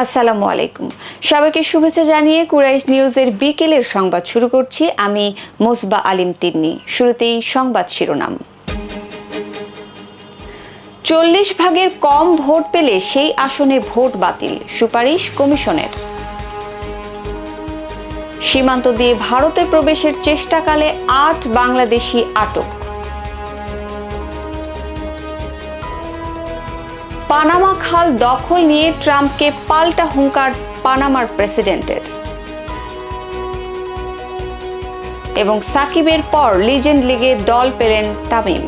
আসসালামু আলাইকুম। সবাইকে শুভেচ্ছা জানিয়ে কুরাইশ নিউজের বিকেলের সংবাদ শুরু করছি। আমি মোসবা আলিম তিন্নি। শুরুতেই সংবাদ শিরোনাম। 40 ভাগের কম ভোট পেলে সেই আসনে ভোট বাতিল, সুপারিশ কমিশনের। সীমান্ত দিয়ে ভারতে প্রবেশের চেষ্টাকালে 8 বাংলাদেশি আটক। পানামা খাল দখল নিয়ে ট্রাম্পকে পাল্টা হুঙ্কার পানামার প্রেসিডেন্টের। এবং সাকিবের পর লিজেন্ড লিগে দল পেলেন তামিম।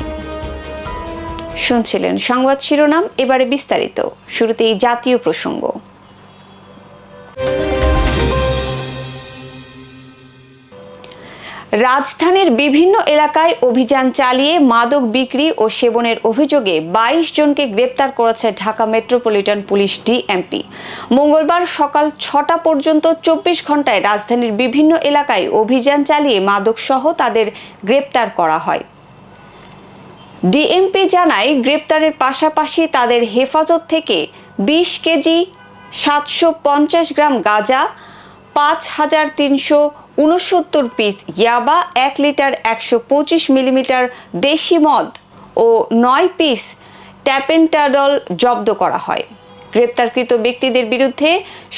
শুনছিলেন সংবাদ শিরোনাম, এবারে বিস্তারিত। শুরুতেই জাতীয় প্রসঙ্গ। রাজধানীর বিভিন্ন এলাকায় অভিযান চালিয়ে মাদক বিক্রি ও সেবনের অভিযোগে 22 জনকে গ্রেপ্তার করেছে ঢাকা মেট্রোপলিটন পুলিশ ডিএমপি। মঙ্গলবার সকাল 6টা পর্যন্ত 24 ঘন্টায় রাজধানীর বিভিন্ন এলাকায় অভিযান চালিয়ে মাদকসহ তাদের গ্রেপ্তার করা হয়। ডিএমপি জানায়, গ্রেপ্তারের পাশাপাশি তাদের হেফাজত থেকে 20 কেজি 750 গ্রাম গাঁজা, 5369 পিস ইয়াবা, 1 লিটার 125 মিলিমিটার দেশি মদ ও 9 পিস ট্যাপেন্টাডল জব্দ করা হয়। গ্রেপ্তারকৃত ব্যক্তিদের বিরুদ্ধে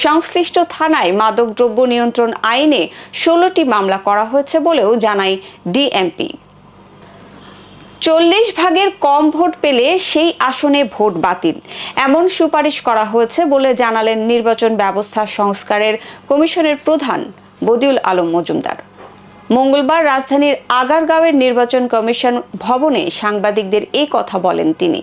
সংশ্লিষ্ট থানায় মাদকদ্রব্য নিয়ন্ত্রণ আইনে 16টি মামলা করা হয়েছে বলেও জানায় ডিএমপি। 40 ভাগের কম ভোট পেলে সেই আসনে ভোট বাতিল, এমন সুপারিশ করা হয়েছে বলে জানালেন নির্বাচন ব্যবস্থা সংস্কারের কমিশনের প্রধান বদিউল আলম মজুমদার। মঙ্গলবার রাজধানীর আগারগাঁওয়ের নির্বাচন কমিশন ভবনে সাংবাদিকদের এই কথা বলেন তিনি।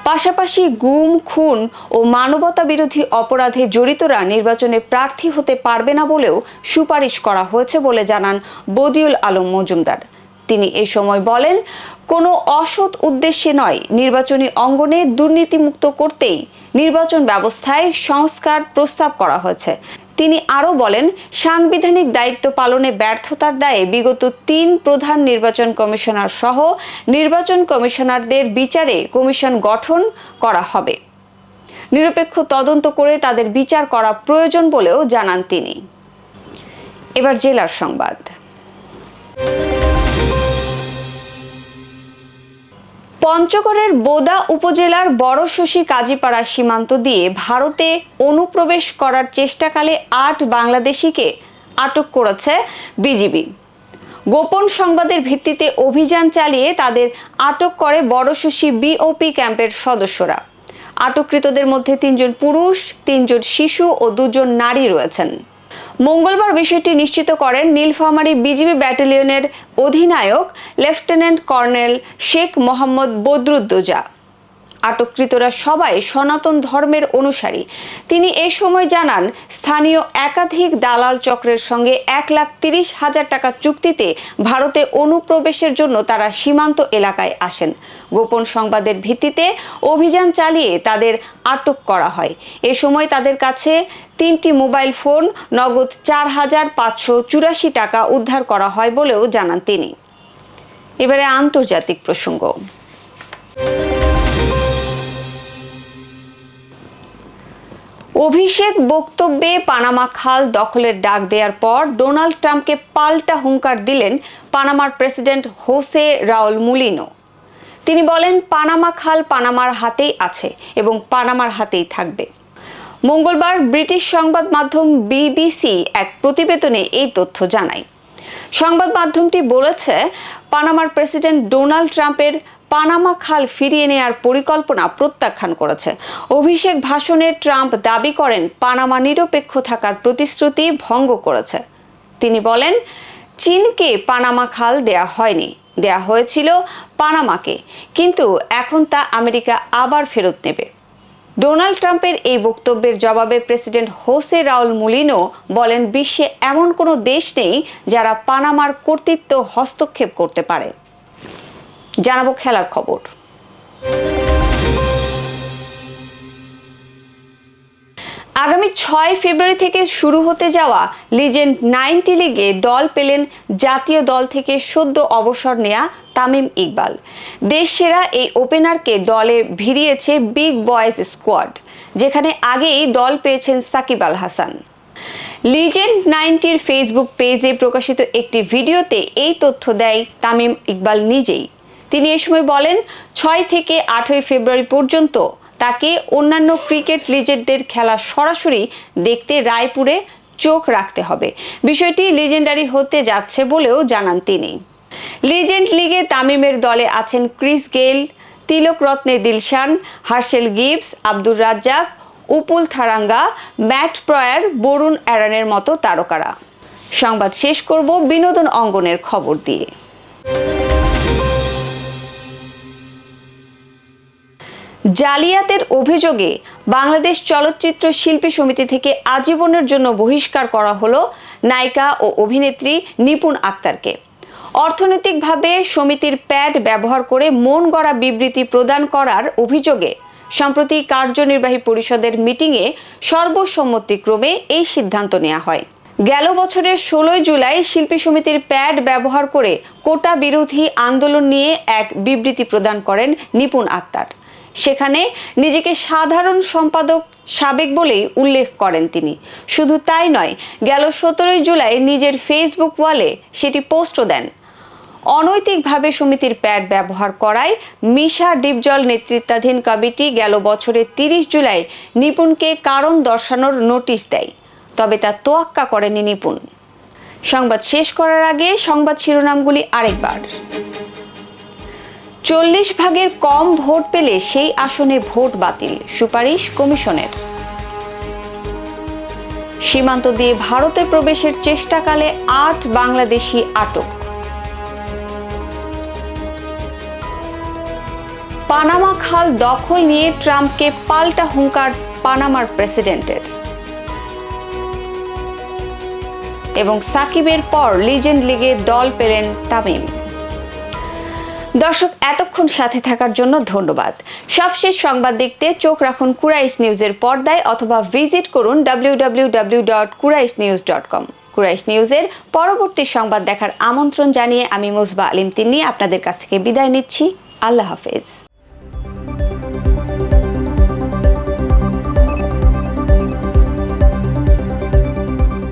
পাশাপাশি গুম, খুন ও মানবতা বিরোধী অপরাধে জড়িতরা নির্বাচনে প্রার্থী হতে পারবে না বলেও সুপারিশ করা হয়েছে বলে জানান বদিউল আলম মজুমদার। তিনি এই সময় বলেন, কোনো অসৎ উদ্দেশ্যে নয়, নির্বাচনী অঙ্গনে দুর্নীতিমুক্ত করতেই নির্বাচন ব্যবস্থায় সংস্কার প্রস্তাব করা হয়েছে। তিনি আরও বলেন, সাংবিধানিক দায়িত্ব পালনে ব্যর্থতার দায়ে বিগত 3 প্রধান নির্বাচন কমিশনার সহ নির্বাচন কমিশনারদের বিচারে কমিশন গঠন করা হবে। নিরপেক্ষ তদন্ত করে তাদের বিচার করা প্রয়োজন বলেও জানান তিনি। এবার জেলার সংবাদ। পঞ্চগড়ের বোদা উপজেলার বড়শশী কাজীপাড়া সীমান্ত দিয়ে ভারতে অনুপ্রবেশ করার চেষ্টাকালে 8 বাংলাদেশিকে আটক করেছে বিজিবি। গোপন সংবাদের ভিত্তিতে অভিযান চালিয়ে তাদের আটক করে বড়শশী বিওপি ক্যাম্পের সদস্যরা। আটককৃতদের মধ্যে 3 জন পুরুষ, 3 জন শিশু ও 2 জন নারী রয়েছেন। মঙ্গলবার বিষয়টি নিশ্চিত করেন নীলফামারী বিজিবি ব্যাটালিয়নের অধিনায়ক লেফটেন্যান্ট কর্নেল শেখ মোহাম্মদ বদরুদ্দোজা। আটককৃতরা সবাই সনাতন ধর্মের অনুসারী। তিনি এই সময় জানান, স্থানীয় একাধিক দালাল চক্রের সঙ্গে 1,30,000 টাকা চুক্তিতে ভারতে অনুপ্রবেশের জন্য তারা সীমান্ত এলাকায় আসেন। গোপন সংবাদের ভিত্তিতে অভিযান চালিয়ে তাদের আটক করা হয়। এ সময় তাদের কাছে 3টি মোবাইল ফোন, নগদ 4,584 টাকা উদ্ধার করা হয় বলেও জানান তিনি। এবারে আন্তর্জাতিক প্রসঙ্গ। অভিষেক বক্তব্যে পানামা খাল দখলের ডাক দেওয়ার পর ডোনাল্ড ট্রাম্পকে পাল্টা হুঙ্কার দিলেন পানামার প্রেসিডেন্ট হোসে রাউল মুলিনো। তিনি বলেন, পানামা খাল পানামার হাতেই আছে এবং পানামার হাতেই থাকবে। মঙ্গলবার ব্রিটিশ সংবাদ মাধ্যম বিবিসি এক প্রতিবেদনে এই তথ্য জানায়। সংবাদ মাধ্যমটি বলেছে, পানামার প্রেসিডেন্ট ডোনাল্ড ট্রাম্পের পানামা খাল ফিরিয়ে নেয়ার পরিকল্পনা প্রত্যাখ্যান করেছে। অভিষেক ভাষণে ট্রাম্প দাবি করেন, পানামা নিরপেক্ষ থাকার প্রতিশ্রুতি ভঙ্গ করেছে। তিনি বলেন, চীনকে পানামা খাল দেয়া হয়নি, দেয়া হয়েছিল পানামাকে, কিন্তু এখন তা আমেরিকা আবার ফেরত নেবে। ডোনাল্ড ট্রাম্পের এই বক্তব্যের জবাবে প্রেসিডেন্ট হোসে রাউল মুলিনো বলেন, বিশ্বে এমন কোনো দেশ নেই যারা পানামার কর্তৃত্ব হস্তক্ষেপ করতে পারে। জানাবো খেলার খবর। আগামী আগামী 6 ফেব্রুয়ারি থেকে শুরু হতে যাওয়া লিজেন্ড 90 লিগে দল পেলেন জাতীয় দল থেকে সদ্য অবসর নেয়া তামিম ইকবাল। দেশসেরা এই ওপেনারকে দলে ভিড়িয়েছে বিগ বয়েজ স্কোয়াড, যেখানে আগেই দল পেয়েছেন সাকিব আল হাসান। লিজেন্ড 90-র ফেসবুক পেজে প্রকাশিত একটি ভিডিওতে এই তথ্য দেয় তামিম ইকবাল নিজেই। তিনি এ সময় বলেন, 6 থেকে 8 ফেব্রুয়ারি পর্যন্ত তাকে অন্যান্য ক্রিকেট লিজেন্ডদের খেলা সরাসরি দেখতে রায়পুরে চোখ রাখতে হবে। বিষয়টি লিজেন্ডারি হতে যাচ্ছে বলেও জানান তিনি। লিজেন্ড লিগে তামিমের দলে আছেন Chris Gayle, Tillakaratne Dilshan, Herschelle Gibbs, Abdur Razzak, Upul Tharanga, Matt Prior, Varun অ্যারনের মতো তারকারা। সংবাদ শেষ করব বিনোদন অঙ্গনের খবর দিয়ে। জালিয়াতের অভিযোগে বাংলাদেশ চলচ্চিত্র শিল্পী সমিতি থেকে আজীবনের জন্য বহিষ্কার করা হলো নায়িকা ও অভিনেত্রী নিপুণ আক্তারকে। অর্থনৈতিকভাবে সমিতির প্যাড ব্যবহার করে মন গড়া বিবৃতি প্রদান করার অভিযোগে সম্প্রতি কার্যনির্বাহী পরিষদের মিটিংয়ে সর্বসম্মতিক্রমে এই সিদ্ধান্ত নেওয়া হয়। গেল বছরের 16 জুলাই শিল্পী সমিতির প্যাড ব্যবহার করে কোটা বিরোধী আন্দোলন নিয়ে এক বিবৃতি প্রদান করেন নিপুণ আক্তার। সেখানে নিজেকে সাধারণ সম্পাদক সাবেক বলেই উল্লেখ করেন তিনি। শুধু তাই নয়, গেল 17 জুলাই নিজের ফেসবুক ওয়ালে সেটি পোস্টও দেন। অনৈতিকভাবে সমিতির প্যাড ব্যবহার করায় মিশা ডিপজল নেতৃত্বাধীন কমিটি গেল বছরের 30 জুলাই নিপুণকে কারণ দর্শানোর নোটিশ দেয়, তবে তা তোয়াক্কা করেনি নিপুণ। সংবাদ শেষ করার আগে সংবাদ শিরোনামগুলি আরেকবার। 40 ভাগের কম ভোট পেলে সেই আসনে ভোট বাতিল, সুপারিশ কমিশনের। সীমান্ত দিয়ে ভারতে প্রবেশের চেষ্টাকালে 8 বাংলাদেশি আটক। পানামা খাল দখল নিয়ে ট্রাম্পকে পাল্টা হুঙ্কার পানামার প্রেসিডেন্টের। এবং সাকিবের পর লিজেন্ড লিগে দল পেলেন তামিম। দর্শক, এতক্ষণ সাথে থাকার জন্য ধন্যবাদ। সবশেষ সংবাদ দেখতে চোখ রাখুন কুরাইশ নিউজের পর্দায় অথবা ভিজিট করুন www.kuraishnews.com। কুরাইশ নিউজের পরবর্তী সংবাদ দেখার আমন্ত্রণ জানিয়ে আমি মুসবা আলিম তিন্নি আপনাদের কাছ থেকে বিদায় নিচ্ছি। আল্লাহ হাফেজ।